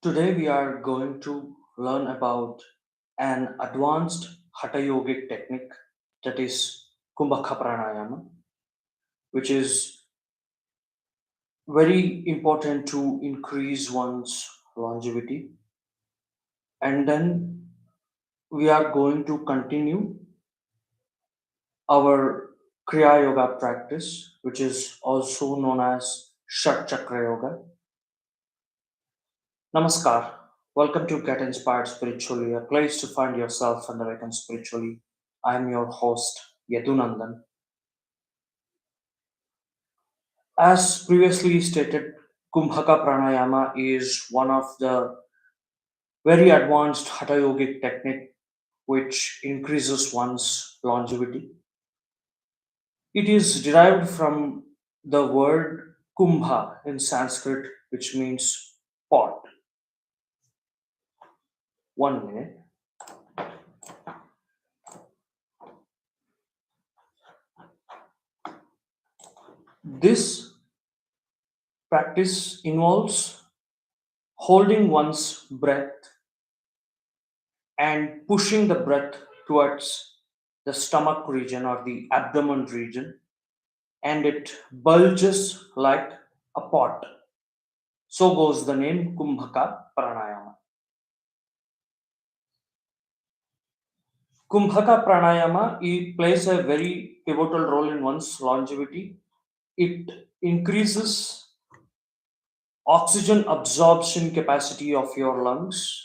Today we are going to learn about an advanced Hatha Yogic technique that is Kumbhaka Pranayama, which is very important to increase one's longevity. And then we are going to continue our Kriya Yoga practice, which is also known as Shat-Chakra Yoga. Namaskar. Welcome to Get Inspired Spiritually, a place to find yourself and awaken spiritually. I am your host, Yadunandan. As previously stated, Kumbhaka Pranayama is one of the very advanced Hatha Yogic technique which increases one's longevity. It is derived from the word Kumbha in Sanskrit, which means pot. 1 minute. This practice involves holding one's breath and pushing the breath towards the stomach region or the abdomen region, and it bulges like a pot. So goes the name Kumbhaka Pranayama. Kumbhaka Pranayama plays a very pivotal role in one's longevity. It increases oxygen absorption capacity of your lungs.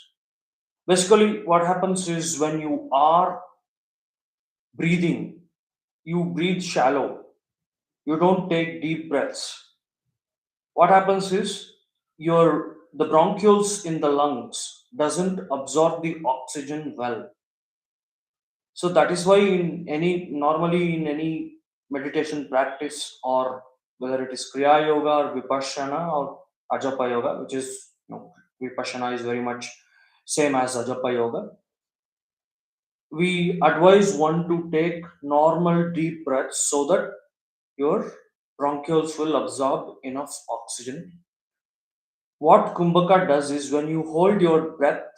Basically, what happens is when you are breathing, you breathe shallow, you don't take deep breaths. What happens is the bronchioles in the lungs doesn't absorb the oxygen well. So that is why in any meditation practice, or whether it is Kriya Yoga or Vipassana or Ajapa Yoga, which is Vipassana is very much same as Ajapa Yoga, we advise one to take normal deep breaths so that your bronchioles will absorb enough oxygen. What Kumbhaka does is when you hold your breath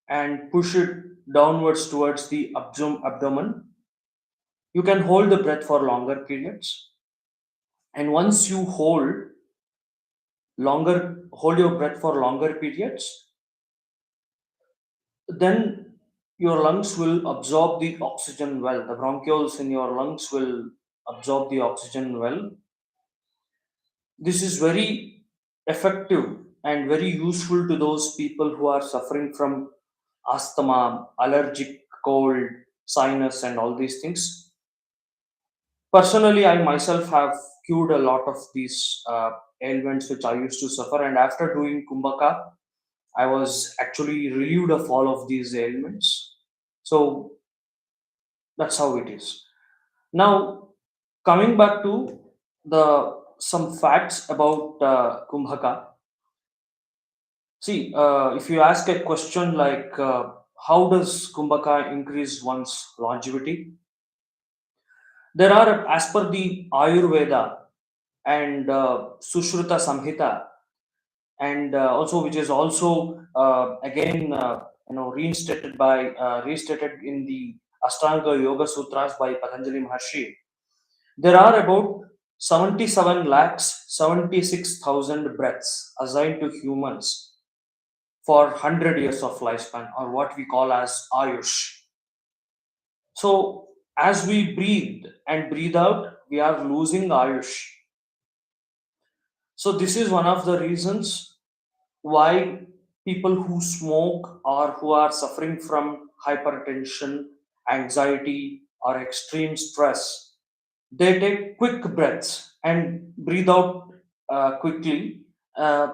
and push it downwards towards the abdomen, you can hold the breath for longer periods. And once you hold your breath for longer periods, then your lungs will absorb the oxygen well. The bronchioles in your lungs will absorb the oxygen well. This is very effective and very useful to those people who are suffering from asthma, allergic cold, sinus, and all these things. Personally, I myself have cured a lot of these ailments which I used to suffer, and after doing Kumbhaka, I was actually relieved of all of these ailments. So that's how it is. Now, coming back to the some facts about Kumbhaka. See, if you ask a question like how does Kumbhaka increase one's longevity? There are, as per the Ayurveda and Sushruta Samhita, and also which is also again restated in the Ashtanga Yoga Sutras by Patanjali Maharshi. There are about 77 lakhs 76,000 breaths assigned to humans for 100 years of lifespan, or what we call as Ayush. So as we breathe and breathe out, we are losing Ayush. So this is one of the reasons why people who smoke or who are suffering from hypertension, anxiety, or extreme stress, they take quick breaths and breathe out quickly. Uh,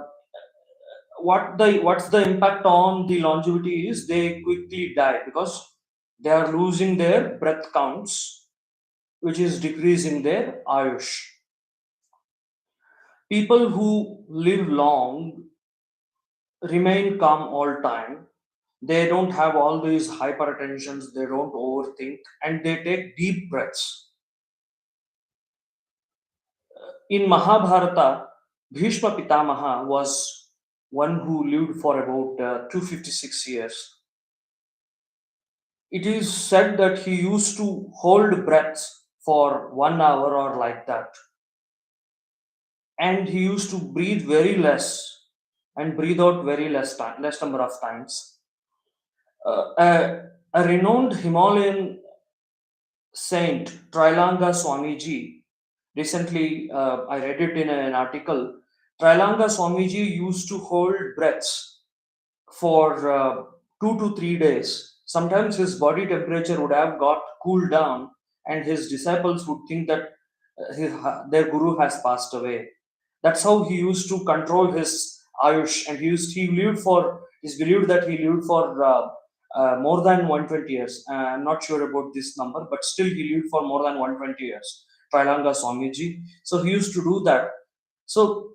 what's the impact on the longevity is they quickly die because they are losing their breath counts, which is decreasing their ayush. People who live long remain calm all time. They don't have all these hypertensions, they don't overthink, and they take deep breaths. In Mahabharata, Bhishma Pitamaha was one who lived for about 256 years. It is said that he used to hold breaths for 1 hour or like that, and he used to breathe very less and breathe out very less time, less number of times. A renowned Himalayan saint, Trilanga Swamiji, recently I read it in an article. Trilanga Swamiji used to hold breaths for 2 to 3 days. Sometimes his body temperature would have got cooled down, and his disciples would think that their guru has passed away. That's how he used to control his ayush, and he lived for. It's believed that he lived for more than 120 years. I'm not sure about this number, but still he lived for more than 120 years. Trilanga Swamiji. So he used to do that. So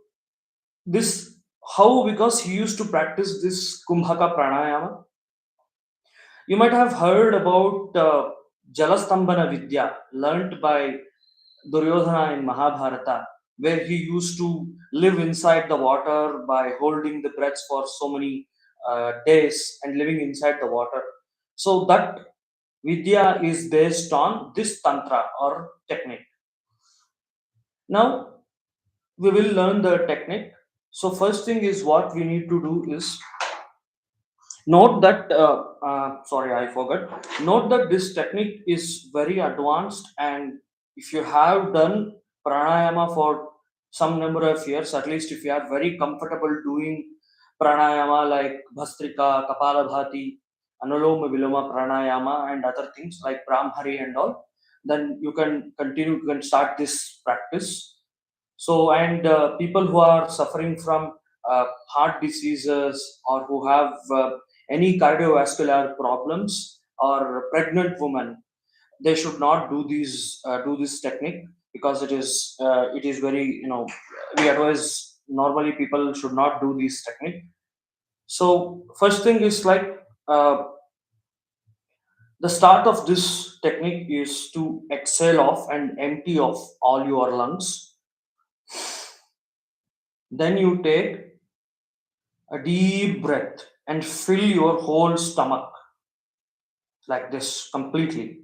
this how, because he used to practice this Kumbhaka Pranayama. You might have heard about Jalastambhana Vidya learnt by Duryodhana in Mahabharata, where he used to live inside the water by holding the breaths for so many days and living inside the water. So that Vidya is based on this Tantra or technique. Now we will learn the technique. So first thing is what we need to do is note that sorry, I forgot. Note that this technique is very advanced, and if you have done pranayama for some number of years, at least if you are very comfortable doing pranayama like Bhastrika, Kapalabhati, Anuloma Viloma pranayama, and other things like Brahmari and all, then you can continue, you can start this practice. So, and people who are suffering from heart diseases, or who have any cardiovascular problems, or pregnant women, they should not do this technique, because it is very, we advise normally people should not do this technique. So first thing is like, the start of this technique is to exhale off and empty off all your lungs. Then you take a deep breath and fill your whole stomach like this completely.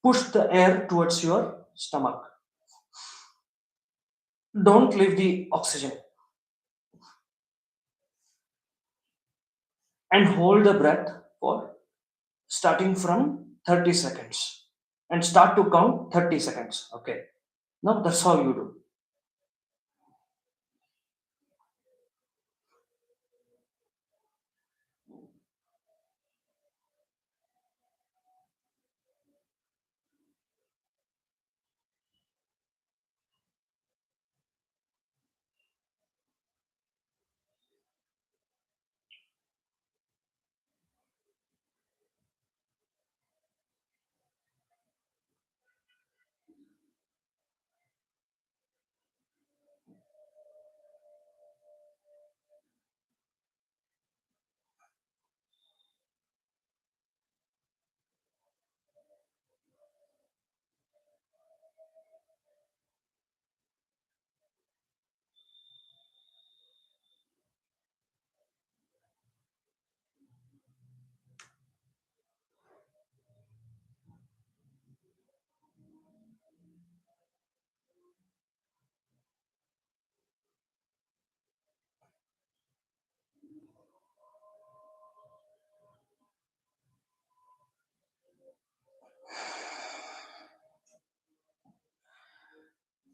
Push the air towards your stomach. Don't leave the oxygen, and hold the breath for starting from 30 seconds, and start to count 30 seconds. Okay. Now that's how you do.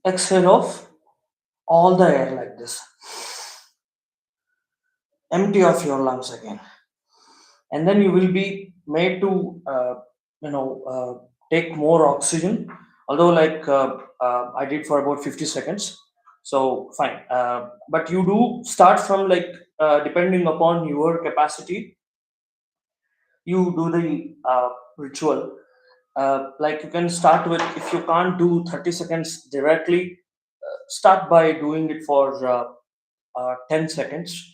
Exhale off all the air like this. Empty off your lungs again, and then you will be made to you know take more oxygen. Although like I did for about 50 seconds, so fine. But you do start from like, depending upon your capacity, you do the ritual. Like you can start with, if you can't do 30 seconds directly, start by doing it for 10 seconds,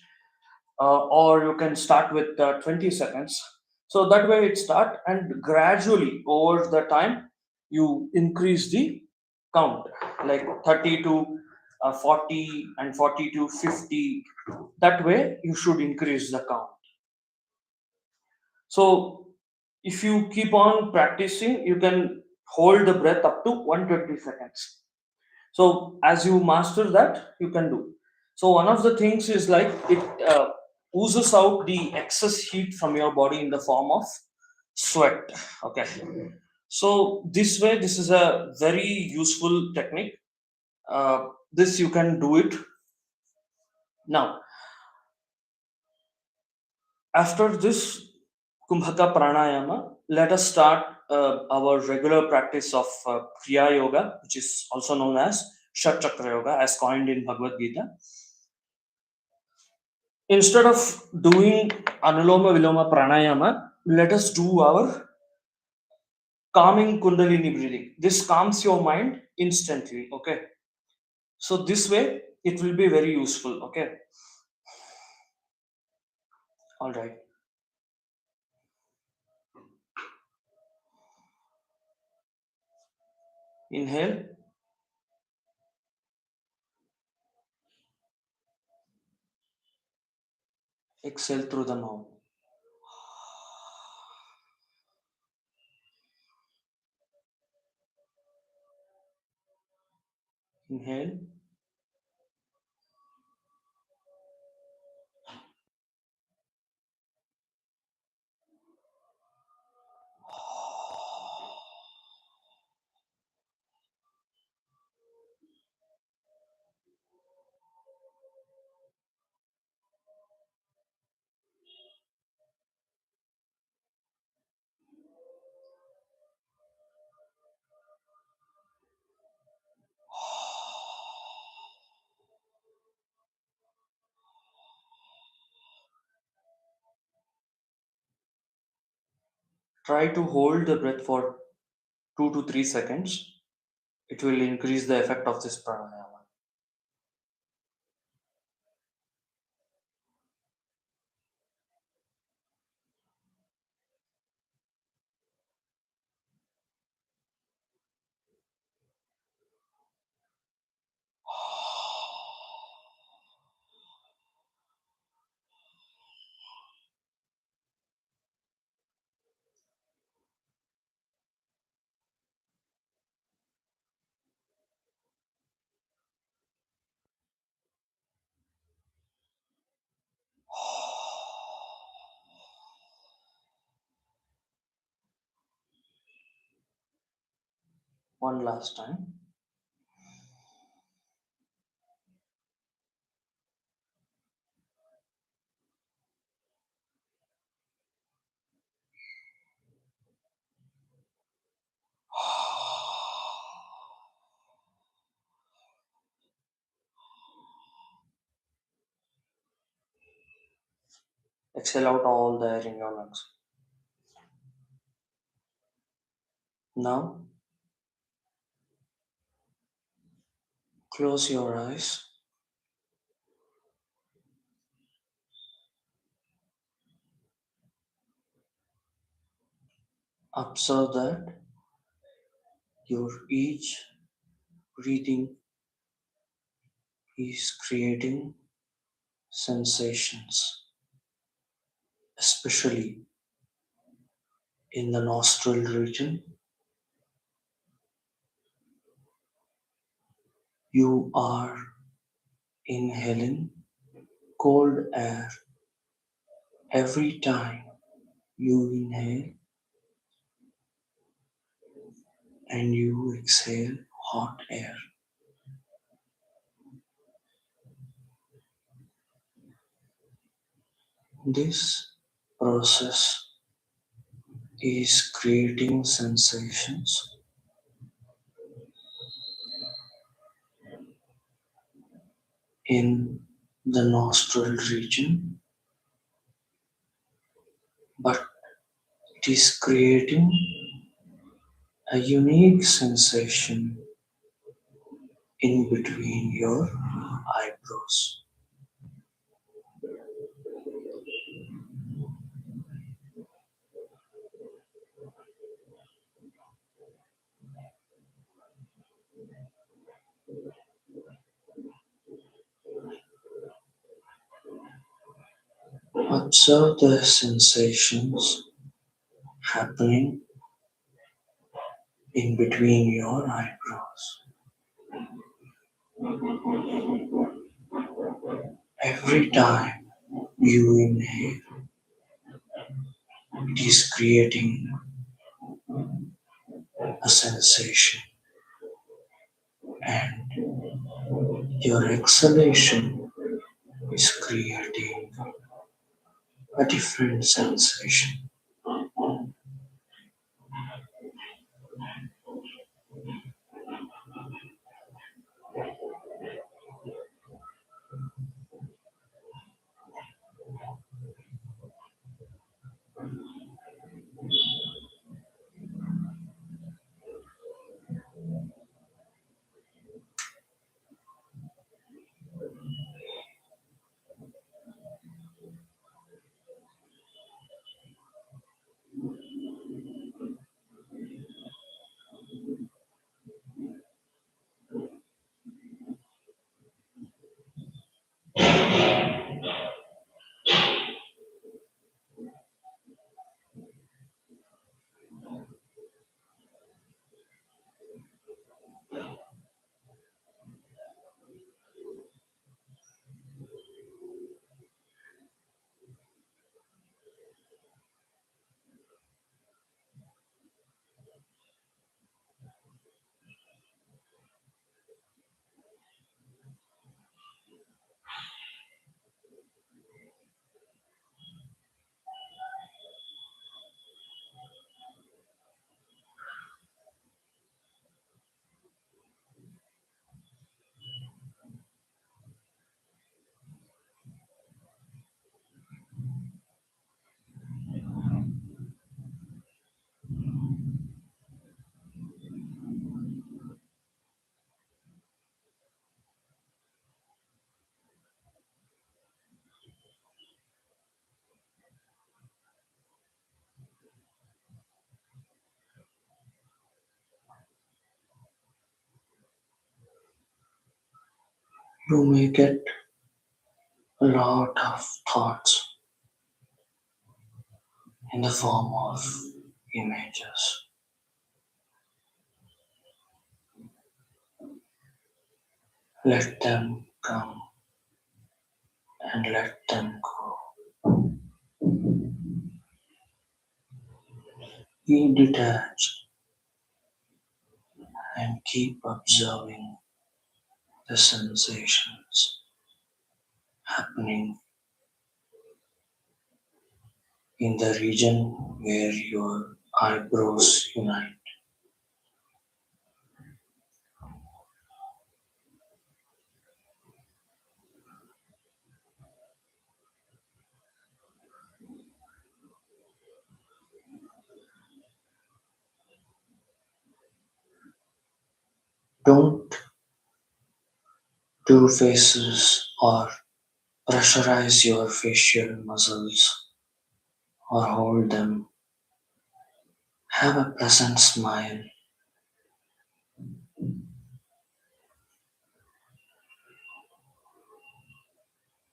or you can start with 20 seconds. So that way it start, and gradually over the time you increase the count, like 30 to 40 and 40 to 50. That way you should increase the count. So if you keep on practicing, you can hold the breath up to 120 seconds. So as you master that, you can do. So one of the things is like it oozes out the excess heat from your body in the form of sweat. Okay. So this way, this is a very useful technique. This you can do it now. After this Kumbhaka Pranayama, let us start our regular practice of Kriya Yoga, which is also known as Shat-Chakra Yoga, as coined in Bhagavad Gita. Instead of doing Anuloma Viloma Pranayama, let us do our calming Kundalini breathing. This calms your mind instantly. Okay. So this way it will be very useful. Okay. All right. Inhale, exhale through the mouth. Inhale, try to hold the breath for 2 to 3 seconds. It will increase the effect of this pranayama. One last time. Exhale out all the air in your lungs. Now, close your eyes. Observe that your each breathing is creating sensations, especially in the nostril region. You are inhaling cold air every time you inhale, and you exhale hot air. This process is creating sensations in the nostril region, but it is creating a unique sensation in between your eyebrows. Observe the sensations happening in between your eyebrows. Every time you inhale, it is creating a sensation, and your exhalation is creating a different sensation. You may get a lot of thoughts in the form of images. Let them come and let them go. Be detached and keep observing the sensations happening in the region where your eyebrows unite. Don't do faces or pressurize your facial muscles or hold them. Have a pleasant smile.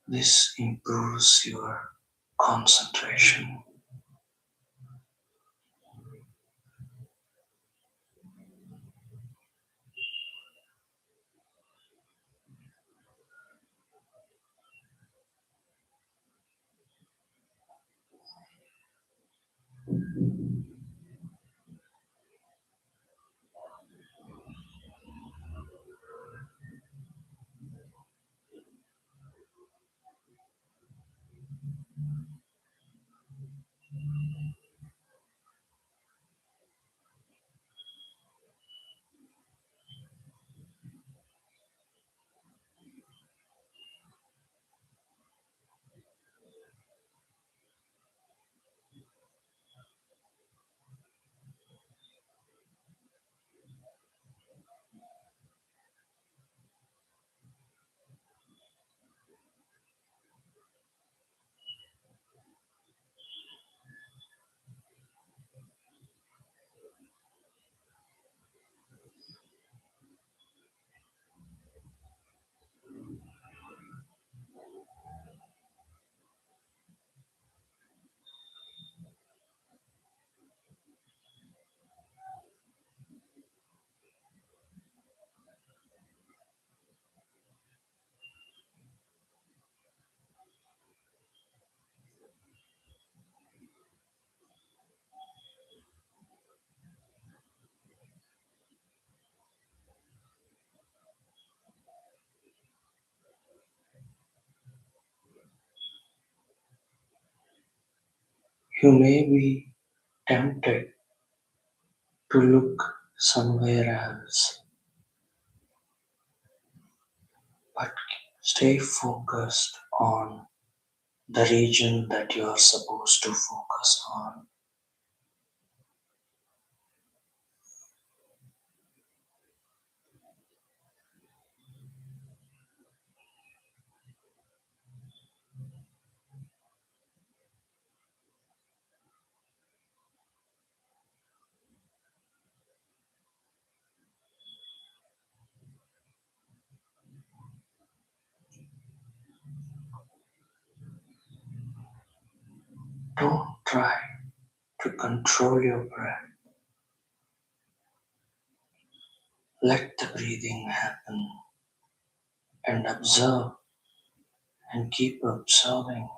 This improves your concentration. You may be tempted to look somewhere else, but stay focused on the region that you are supposed to focus on. Don't try to control your breath. Let the breathing happen and observe and keep observing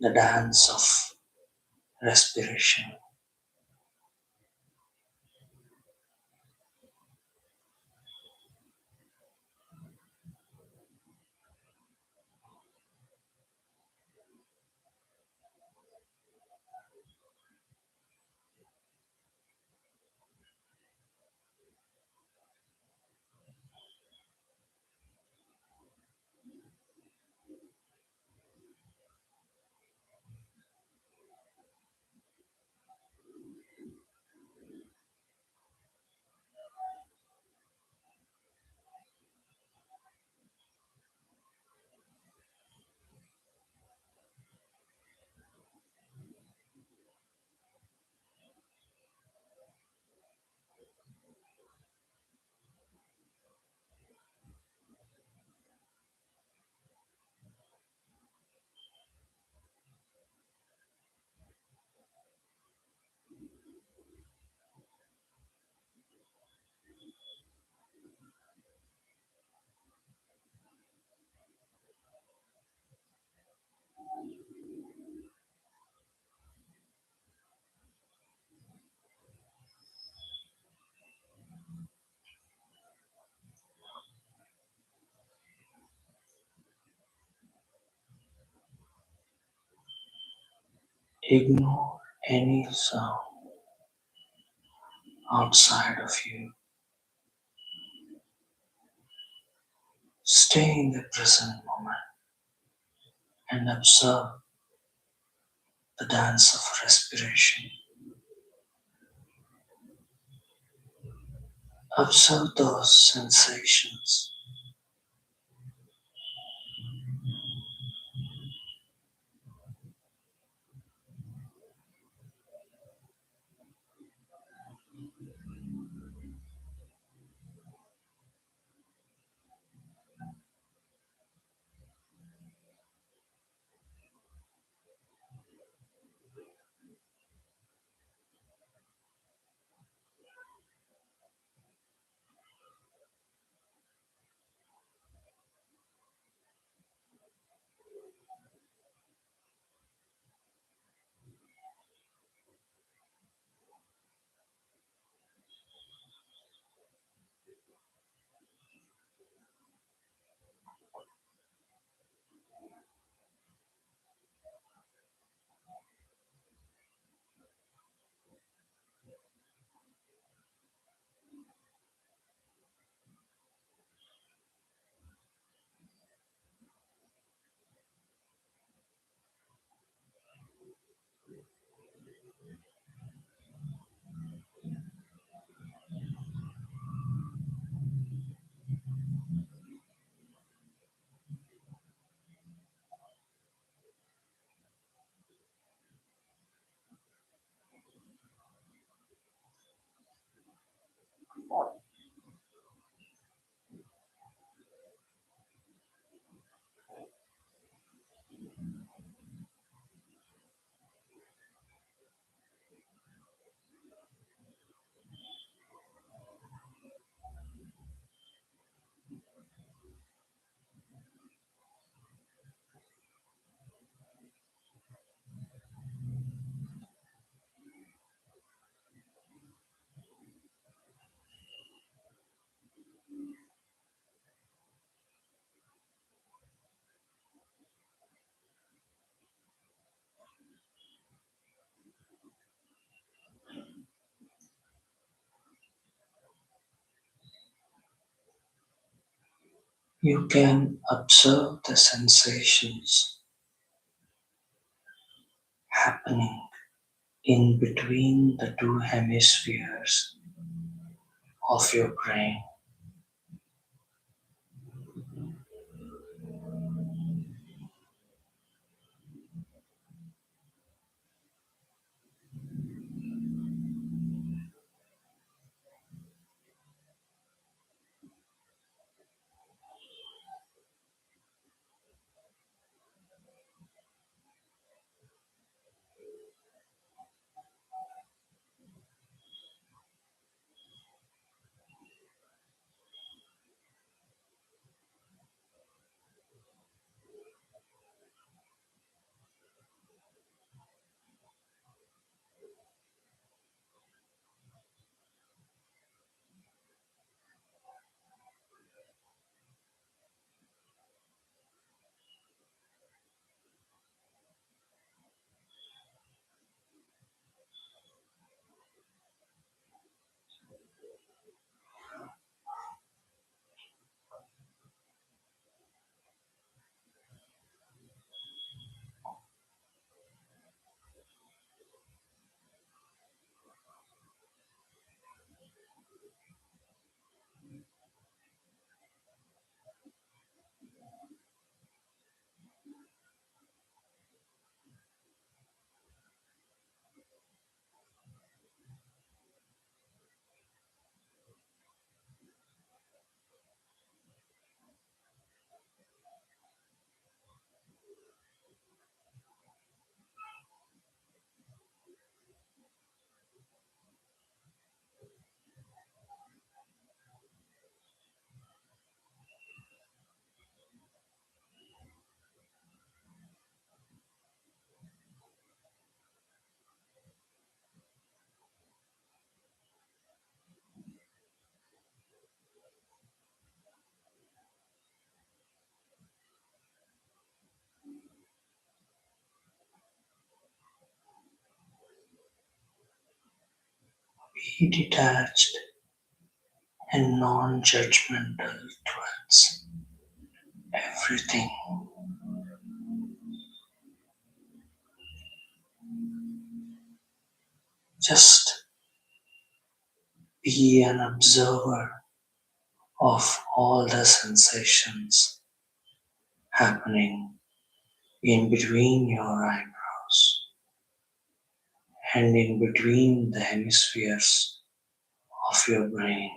the dance of respiration. Ignore any sound outside of you. Stay in the present moment and observe the dance of respiration. Observe those sensations. You can observe the sensations happening in between the two hemispheres of your brain. Be detached and non-judgmental towards everything. Just be an observer of all the sensations happening in between your eyebrows and in between the hemispheres of your brain.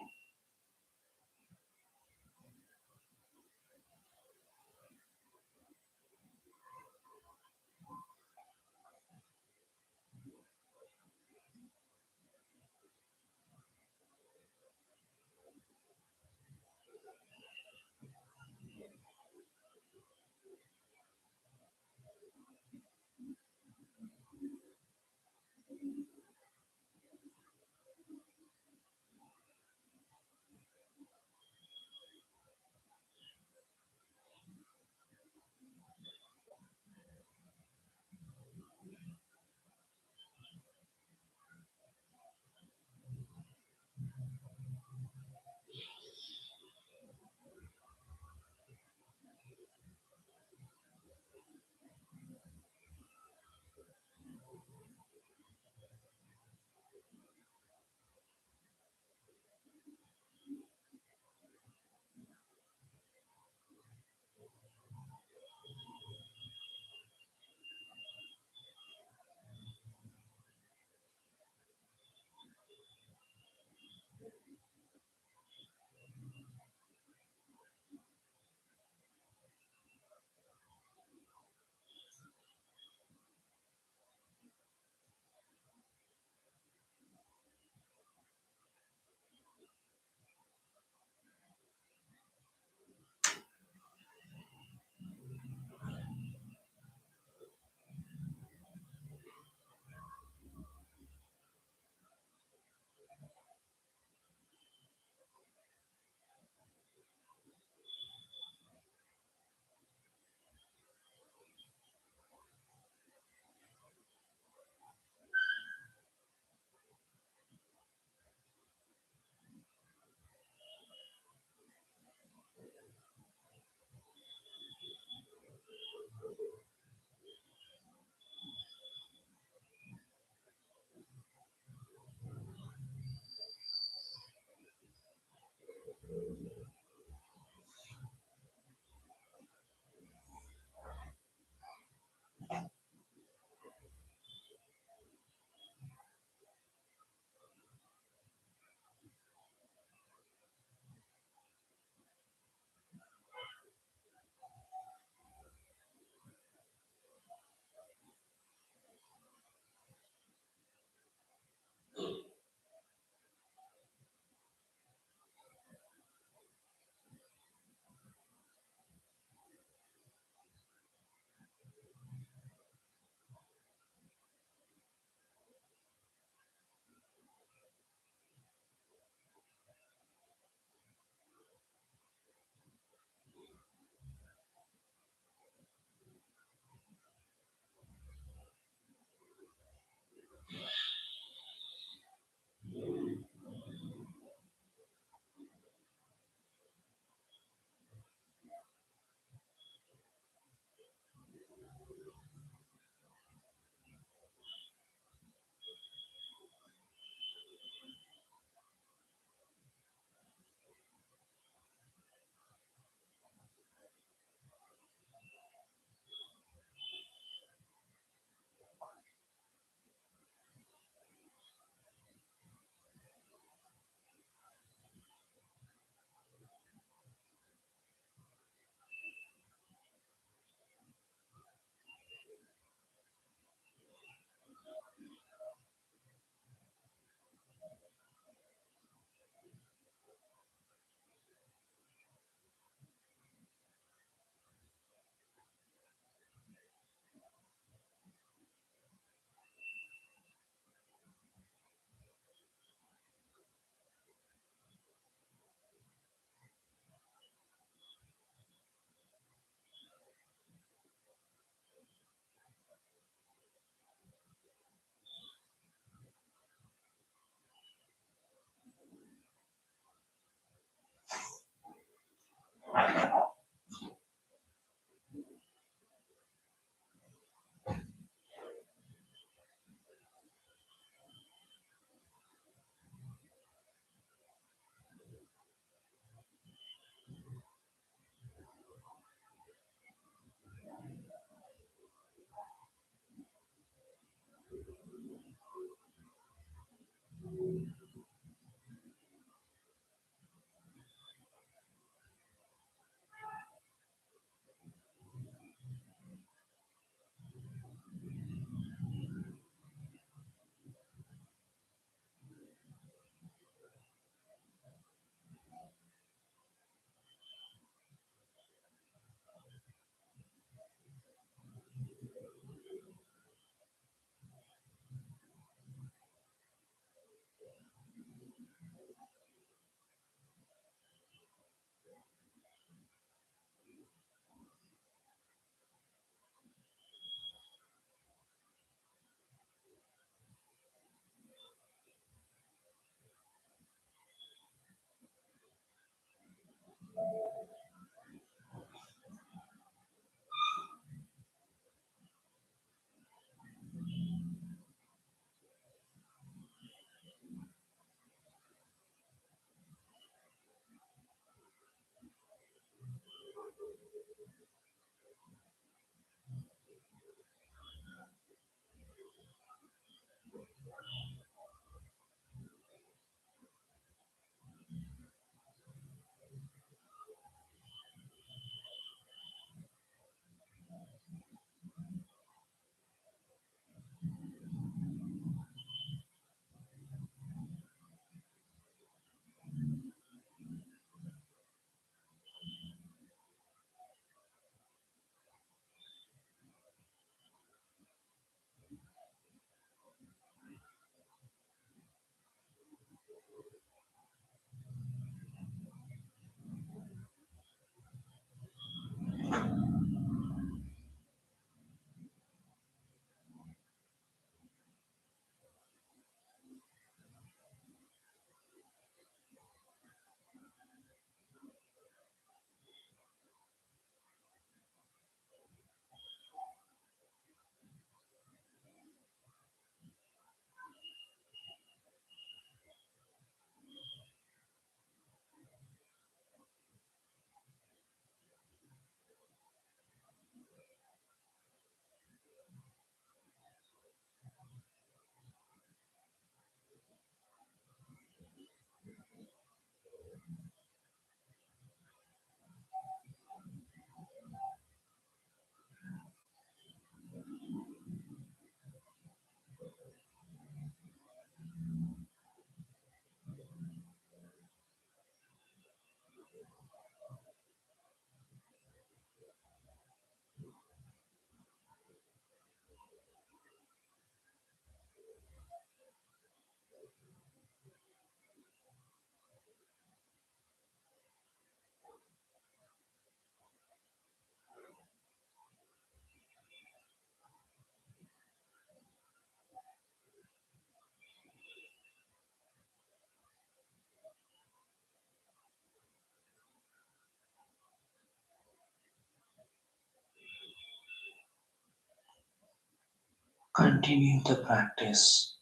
Continue the practice.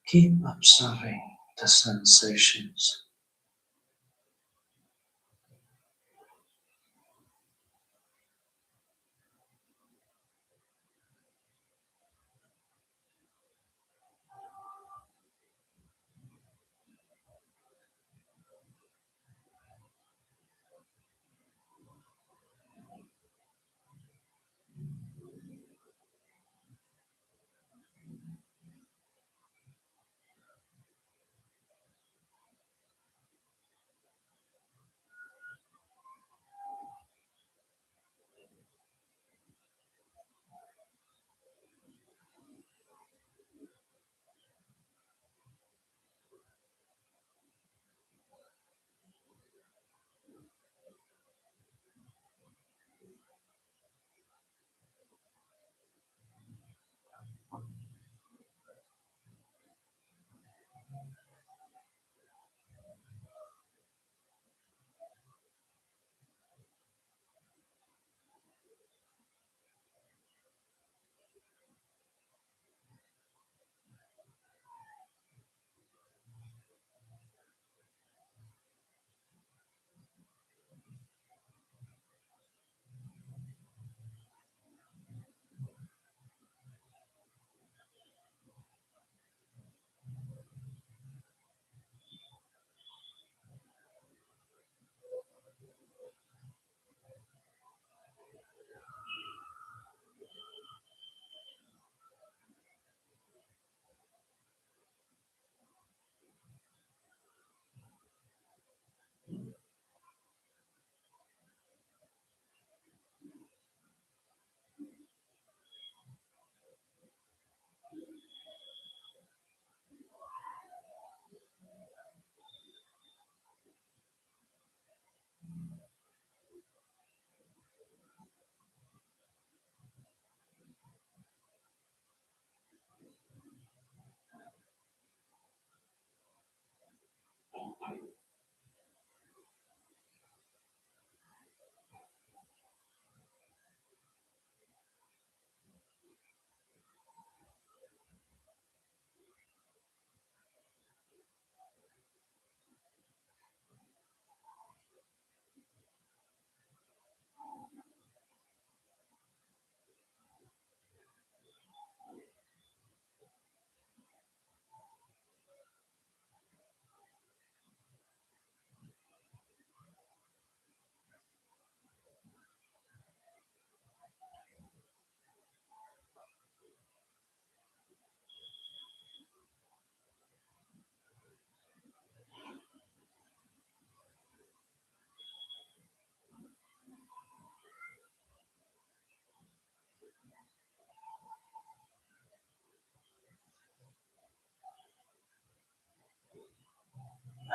Keep observing the sensations.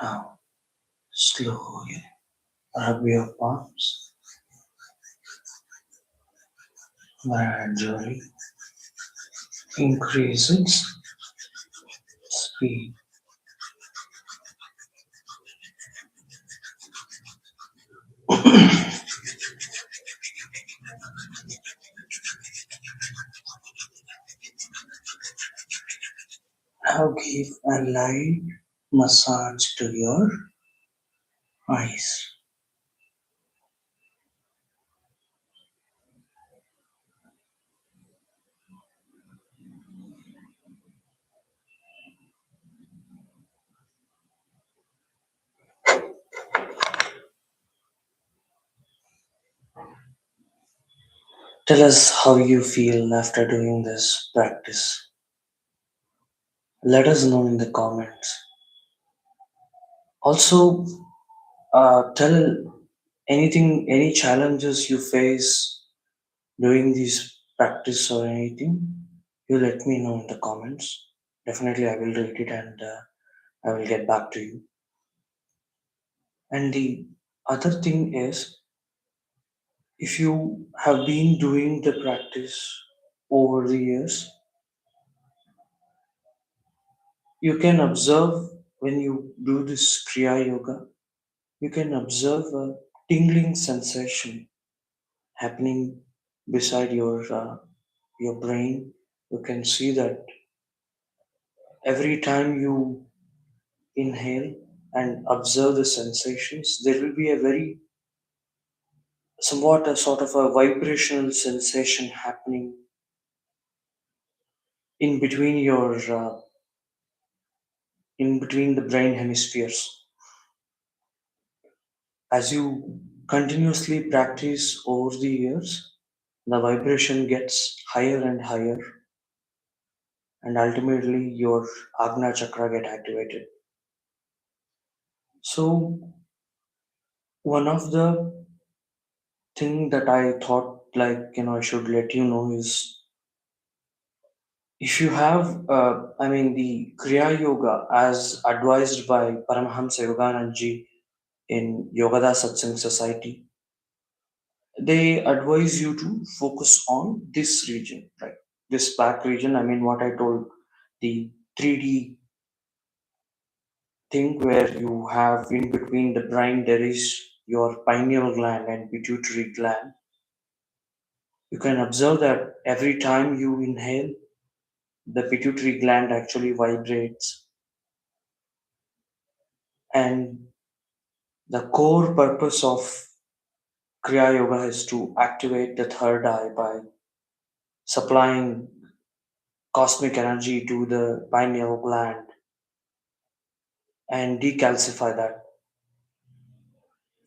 Now, slowly rub your palms, gradually increasing speed. Now give a light massage to your eyes. Tell us how you feel after doing this practice. Let us know in the comments. Also, tell any challenges you face doing this practice or anything. You let me know in the comments. Definitely, I will read it and I will get back to you. And the other thing is, if you have been doing the practice over the years, you can observe when you do this Kriya Yoga, you can observe a tingling sensation happening beside your brain. You can see that every time you inhale and observe the sensations, there will be a very somewhat a sort of a vibrational sensation happening in between in between the brain hemispheres. As you continuously practice over the years, the vibration gets higher and higher, and ultimately your Agna chakra get activated. So one of the thing that I thought I should let you know is if you have the Kriya Yoga as advised by Paramahamsa Yogananji in Yogada Satsang Society, they advise you to focus on this region, right? This back region. I mean, what I told, the 3D thing where you have in between the brain, there is your pineal gland and pituitary gland. You can observe that every time you inhale, the pituitary gland actually vibrates, and the core purpose of Kriya Yoga is to activate the third eye by supplying cosmic energy to the pineal gland and decalcify that.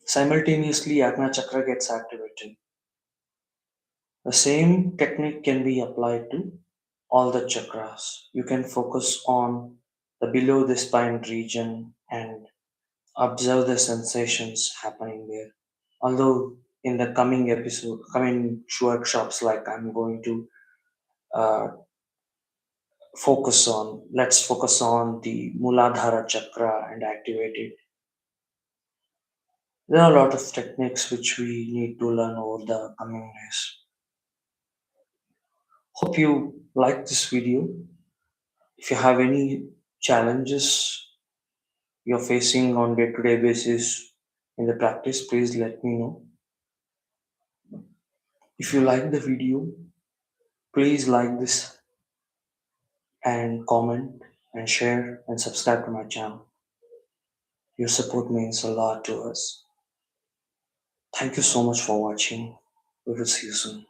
Simultaneously, Agna Chakra gets activated. The same technique can be applied to all the chakras. You can focus on the below the spine region and observe the sensations happening there. Although in the coming workshops, like I'm going to uh, let's focus on the Muladhara chakra and activate it. There are a lot of techniques which we need to learn over the coming days. Hope you like this video. If you have any challenges you're facing on day-to-day basis in the practice, please let me know. If you like the video, please like this and comment and share and subscribe to my channel. Your support means a lot to us. Thank you so much for watching. We will see you soon.